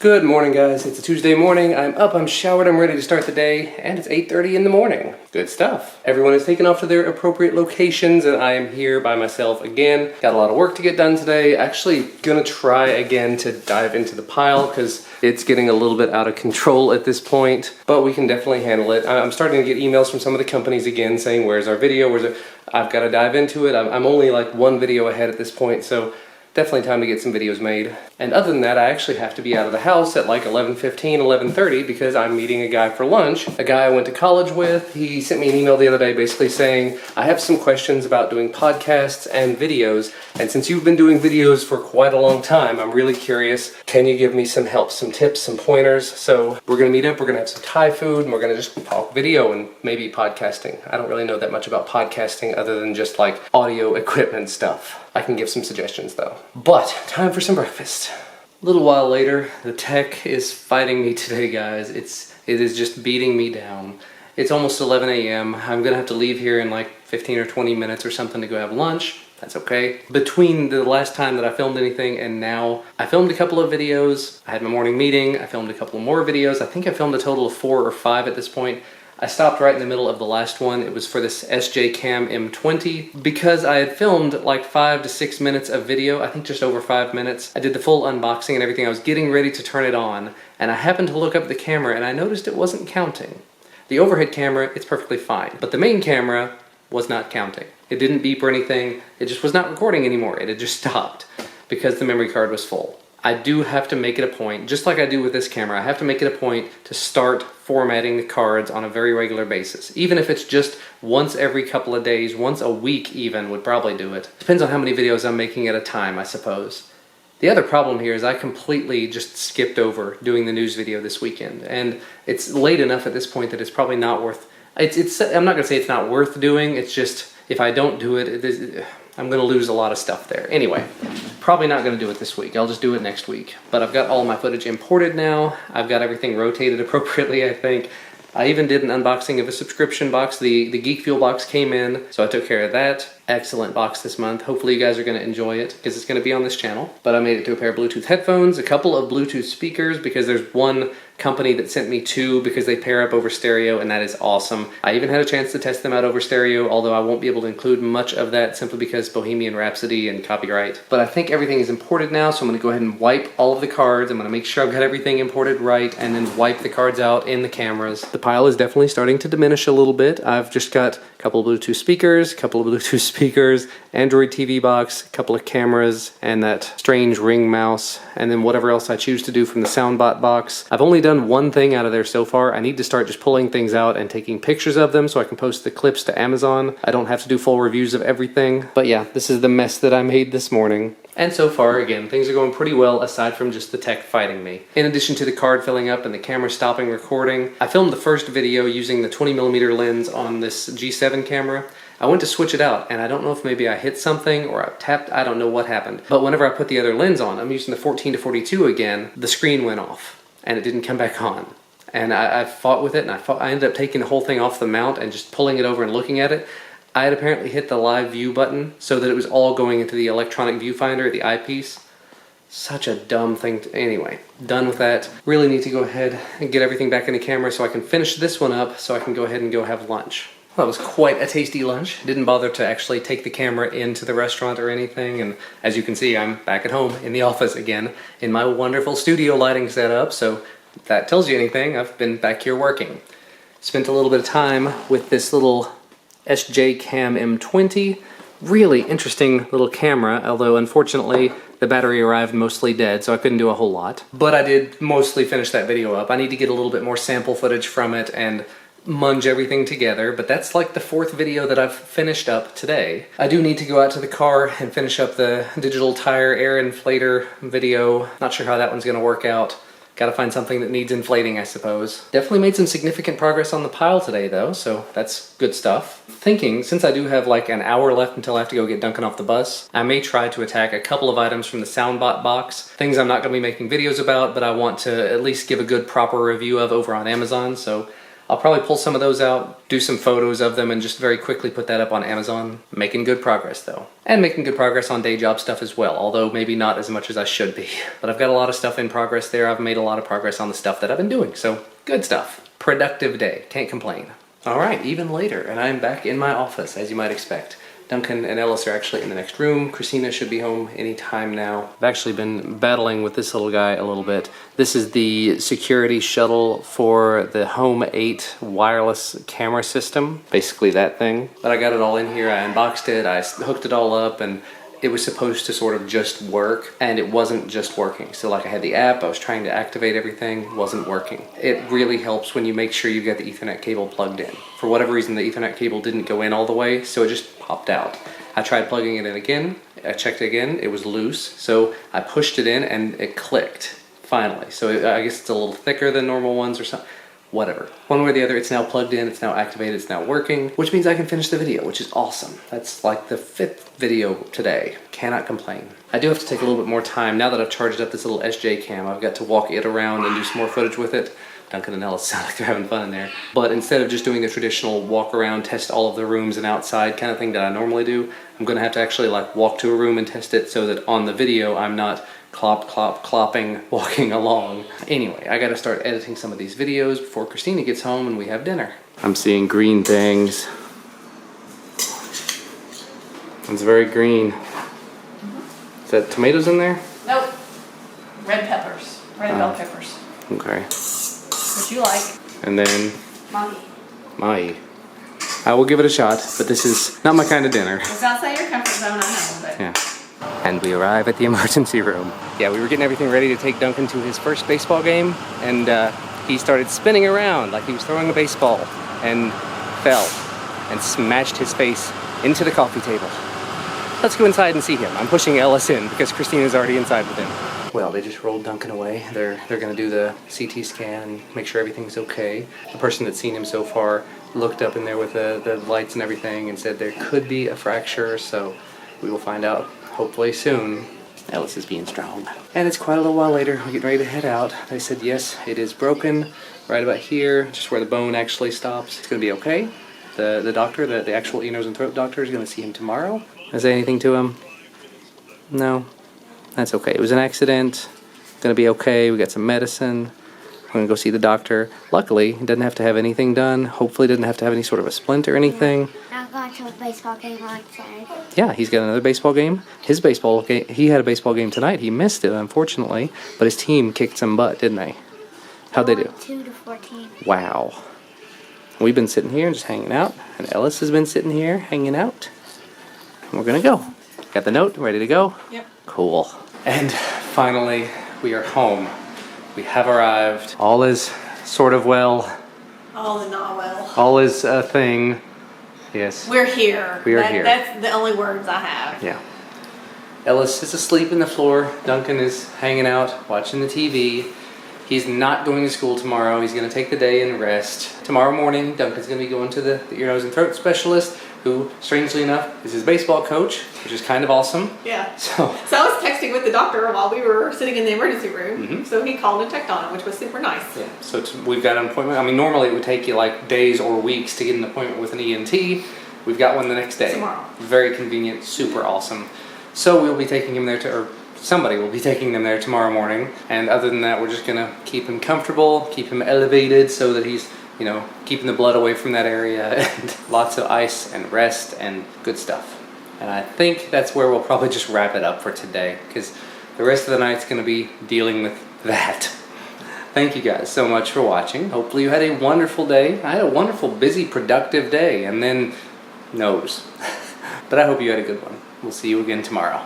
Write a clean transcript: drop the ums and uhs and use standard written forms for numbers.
Good morning, guys. It's a Tuesday morning. I'm up, I'm showered, I'm ready to start the day, and it's 8:30 in the morning. Good stuff. Everyone is taken off to their appropriate locations, and I am here by myself again. Got a lot of work to get done today. Actually gonna try again to dive into the pile because it's getting a little bit out of control at this point, but we can definitely handle it. I'm starting to get emails from some of the companies again saying, where's our video? I've got to dive into it. I'm only like one video ahead at this point, so definitely time to get some videos made. And other than that, I actually have to be out of the house at like 11:15, 11:30 because I'm meeting a guy for lunch. A guy I went to college with. He sent me an email the other day basically saying, I have some questions about doing podcasts and videos, and since you've been doing videos for quite a long time, I'm really curious, can you give me some help, some tips, some pointers? So we're gonna meet up, we're gonna have some Thai food, and we're gonna just talk video and maybe podcasting. I don't really know that much about podcasting other than just like audio equipment stuff. I can give some suggestions though. But time for some breakfast. A little while later, the tech is fighting me today, guys. It is just beating me down. It's almost 11 a.m. I'm gonna have to leave here in like 15 or 20 minutes or something to go have lunch. That's okay. Between the last time that I filmed anything and now, I filmed a couple of videos. I had my morning meeting. I filmed a couple more videos. I think I filmed a total of 4 or 5 at this point. I stopped right in the middle of the last one. It was for this SJ Cam M20 because I had filmed like 5 to 6 minutes of video, I think just over 5 minutes. I did the full unboxing and everything. I was getting ready to turn it on and I happened to look up at the camera and I noticed it wasn't counting. The overhead camera, it's perfectly fine, but the main camera was not counting. It didn't beep or anything. It just was not recording anymore. It had just stopped because the memory card was full. I do have to make it a point, just like I do with this camera, I have to make it a point to start formatting the cards on a very regular basis. Even if it's just once every couple of days, once a week even would probably do it. Depends on how many videos I'm making at a time, I suppose. The other problem here is I completely just skipped over doing the news video this weekend. And it's late enough at this point that it's probably not worth, I'm not gonna say it's not worth doing, it's just, if I don't do it, I'm gonna lose a lot of stuff there. Anyway, probably not gonna do it this week. I'll just do it next week. But I've got all my footage imported now. I've got everything rotated appropriately, I think. I even did an unboxing of a subscription box. The Geek Fuel box came in, so I took care of that. Excellent box this month. Hopefully you guys are gonna enjoy it because it's gonna be on this channel. But I made it to a pair of Bluetooth headphones, a couple of Bluetooth speakers because there's one company that sent me 2 because they pair up over stereo, and that is awesome. I even had a chance to test them out over stereo, although I won't be able to include much of that simply because Bohemian Rhapsody and copyright. But I think everything is imported now, so I'm gonna go ahead and wipe all of the cards. I'm gonna make sure I've got everything imported right and then wipe the cards out in the cameras. The pile is definitely starting to diminish a little bit. I've just got a couple of Bluetooth speakers, Android TV box, a couple of cameras, and that strange Ring mouse, and then whatever else I choose to do from the SoundBot box. I've only done one thing out of there so far. I need to start just pulling things out and taking pictures of them so I can post the clips to Amazon. I don't have to do full reviews of everything. But yeah, this is the mess that I made this morning. And so far, again, things are going pretty well aside from just the tech fighting me. In addition to the card filling up and the camera stopping recording, I filmed the first video using the 20mm lens on this G7 camera. I went to switch it out, and I don't know if maybe I hit something or I tapped, I don't know what happened. But whenever I put the other lens on, I'm using the 14-42 again, the screen went off and it didn't come back on. And I fought with it, and I ended up taking the whole thing off the mount and just pulling it over and looking at it. I had apparently hit the live view button so that it was all going into the electronic viewfinder, the eyepiece. Such a dumb thing to, anyway, done with that. Really need to go ahead and get everything back in the camera so I can finish this one up so I can go ahead and go have lunch. Well, it was quite a tasty lunch. Didn't bother to actually take the camera into the restaurant or anything, and as you can see, I'm back at home in the office again in my wonderful studio lighting setup, so if that tells you anything, I've been back here working. Spent a little bit of time with this little SJ Cam M20. Really interesting little camera, although unfortunately the battery arrived mostly dead, so I couldn't do a whole lot. But I did mostly finish that video up. I need to get a little bit more sample footage from it and munge everything together, but that's like the 4th video that I've finished up today. I do need to go out to the car and finish up the digital tire air inflator video. Not sure how that one's gonna work out. Gotta find something that needs inflating, I suppose. Definitely made some significant progress on the pile today though, so that's good stuff. Thinking, since I do have like an hour left until I have to go get Duncan off the bus, I may try to attack a couple of items from the SoundBot box. Things I'm not gonna be making videos about, but I want to at least give a good proper review of over on Amazon, so I'll probably pull some of those out, do some photos of them, and just very quickly put that up on Amazon. Making good progress though. And making good progress on day job stuff as well, although maybe not as much as I should be. But I've got a lot of stuff in progress there. I've made a lot of progress on the stuff that I've been doing, so good stuff. Productive day, can't complain. All right, even later, and I'm back in my office, as you might expect. Duncan and Ellis are actually in the next room. Christina should be home any time now. I've actually been battling with this little guy a little bit. This is the security shuttle for the Home 8 wireless camera system. Basically that thing. But I got it all in here, I unboxed it, I hooked it all up, and it was supposed to sort of just work, and it wasn't just working. So like I had the app, I was trying to activate everything, wasn't working. It really helps when you make sure you get the Ethernet cable plugged in. For whatever reason, the Ethernet cable didn't go in all the way, so it just popped out. I tried plugging it in again, I checked it again, it was loose, so I pushed it in and it clicked, finally. So I guess it's a little thicker than normal ones or something. Whatever. One way or the other, it's now plugged in, it's now activated, it's now working, which means I can finish the video, which is awesome. That's like the 5th video today. Cannot complain. I do have to take a little bit more time. Now that I've charged up this little SJ cam, I've got to walk it around and do some more footage with it. Duncan and Ellis sound like they're having fun in there. But instead of just doing the traditional walk around, test all of the rooms and outside kind of thing that I normally do, I'm gonna have to actually like walk to a room and test it so that on the video I'm not clopping, walking along. Anyway, I gotta start editing some of these videos before Christina gets home and we have dinner. I'm seeing green things. It's very green. Is that tomatoes in there? Nope. Red peppers. Red bell peppers. Okay. What you like? And then Mahi. I will give it a shot, but this is not my kind of dinner. It's outside your comfort zone, I know, but... Yeah. And we arrive at the emergency room. Yeah, we were getting everything ready to take Duncan to his first baseball game, and he started spinning around like he was throwing a baseball and fell and smashed his face into the coffee table. Let's go inside and see him. I'm pushing Ellis in because Christina's already inside with him. Well, they just rolled Duncan away. They're gonna do the CT scan and make sure everything's okay. The person that's seen him so far looked up in there with the lights and everything and said there could be a fracture, so we will find out hopefully soon. Ellis is being strong. And it's quite a little while later, we're getting ready to head out. They said yes, it is broken right about here, just where the bone actually stops. It's gonna be okay. The doctor, the actual ear, nose, and throat doctor is gonna see him tomorrow. Is there anything to him? No? That's okay. It was an accident. Gonna be okay. We got some medicine. We're gonna go see the doctor. Luckily, he doesn't have to have anything done. Hopefully, doesn't have to have any sort of a splint or anything. I'm going to a baseball game on Saturday. Yeah, he's got another baseball game. His baseball game, he had a baseball game tonight. He missed it, unfortunately, but his team kicked some butt, didn't they? How'd they do? 2-14. Wow. We've been sitting here just hanging out, and Ellis has been sitting here hanging out. And we're gonna go. Got the note, ready to go? Yep. Cool. And finally, we are home. We have arrived. All is sort of well. All is not well. All is a thing. Yes. We're here. We are here. That's the only words I have. Yeah. Ellis is asleep in the floor. Duncan is hanging out, watching the TV. He's not going to school tomorrow. He's going to take the day and rest. Tomorrow morning, Duncan's going to be going to the ear, nose, and throat specialist, who, strangely enough, is his baseball coach, which is kind of awesome. Yeah. So I was texting with the doctor while we were sitting in the emergency room. So he called and checked on him, which was super nice. yeah, so we've got an appointment. I mean, normally it would take you like days or weeks to get an appointment with an ENT. We've got one the next day. Tomorrow. Very convenient, super awesome. So we'll be taking him there or somebody will be taking them there tomorrow morning. And other than that, we're just gonna keep him comfortable, keep him elevated so that he's, you know, keeping the blood away from that area, and lots of ice and rest and good stuff. And I think that's where we'll probably just wrap it up for today, because the rest of the night's gonna be dealing with that. Thank you guys so much for watching. Hopefully you had a wonderful day. I had a wonderful, busy, productive day, and then nose. But I hope you had a good one. We'll see you again tomorrow.